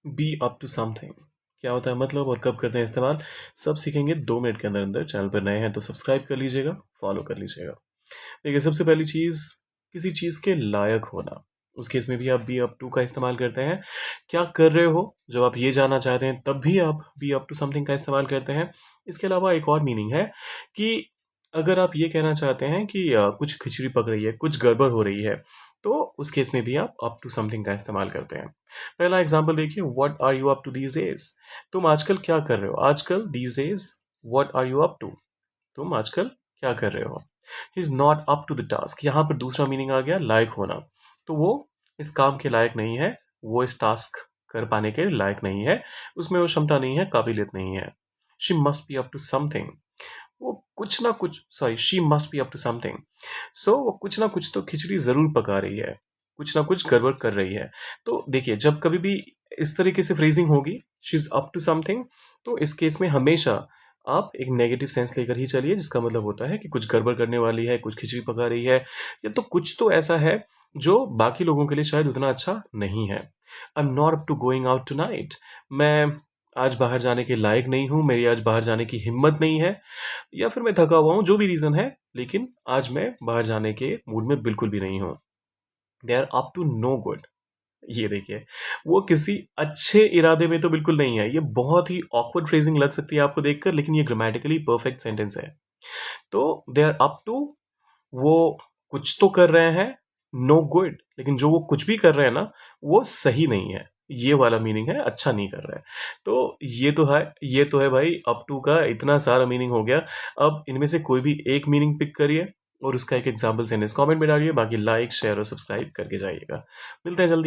B up to something क्या होता है मतलब और कब करते हैं इस्तेमाल, सब सीखेंगे 2 मिनट के अंदर अंदर। चैनल पर नए हैं तो सब्सक्राइब कर लीजिएगा, फॉलो कर लीजिएगा। देखिए, सबसे पहली चीज़, किसी चीज़ के लायक होना। उस केस में भी आप बी अप टू का इस्तेमाल करते हैं। क्या कर रहे हो जब आप ये जानना चाहते हैं, तब भी आप बी अप टू समथिंग का इस्तेमाल करते हैं। इसके अलावा एक और मीनिंग है कि अगर आप ये कहना चाहते हैं कि कुछ खिचड़ी पक रही है, कुछ गड़बड़ हो रही है, तो उस केस में भी आप अप टू समथिंग का इस्तेमाल करते हैं। पहला एग्जांपल देखिए, what are you up to these days. तुम आजकल क्या कर रहे हो? आजकल, these days, what are you up to. तुम आजकल क्या कर रहे हो? He is not up to the task. यहाँ पर दूसरा मीनिंग आ गया लायक होना। तो वो इस काम के लायक नहीं है, वो इस टास्क कर पाने के लायक नहीं है, उसमें वो क्षमता नहीं है, काबिलियत नहीं है। She must be up to something. वो कुछ ना कुछ, sorry, she must be up to something. So वो कुछ ना कुछ तो खिचड़ी जरूर पका रही है, कुछ ना कुछ गड़बड़ कर रही है। तो देखिए, जब कभी भी इस तरीके से फ्रेजिंग होगी, she is up to something, तो इस केस में हमेशा आप एक नेगेटिव सेंस लेकर ही चलिए, जिसका मतलब होता है कि कुछ गड़बड़ करने वाली है, कुछ खिचड़ी पका रही है, या तो कुछ तो ऐसा है जो बाकी लोगों के लिए शायद उतना अच्छा नहीं है। I am not up to going out tonight. मैं आज बाहर जाने के लायक नहीं हूँ, मेरी आज बाहर जाने की हिम्मत नहीं है, या फिर मैं थका हुआ हूँ, जो भी रीज़न है, लेकिन आज मैं बाहर जाने के मूड में बिल्कुल भी नहीं हूँ। They are up to no good. ये देखिए, वो किसी अच्छे इरादे में तो बिल्कुल नहीं है। ये बहुत ही ऑकवर्ड फ्रेजिंग लग सकती है आपको देखकर, लेकिन ये ग्रामेटिकली परफेक्ट सेंटेंस है। तो दे आर अप टू, वो कुछ तो कर रहे हैं, नो गुड, लेकिन जो वो कुछ भी कर रहे हैं ना, वो सही नहीं है। ये वाला मीनिंग है, अच्छा नहीं कर रहा है। तो ये तो है भाई, अप टू का इतना सारा मीनिंग हो गया। अब इनमें से कोई भी एक मीनिंग पिक करिए और उसका एक एग्जाम्पल सेंटेंस कमेंट में डालिए। बाकी लाइक, शेयर और सब्सक्राइब करके जाइएगा। मिलते हैं जल्दी।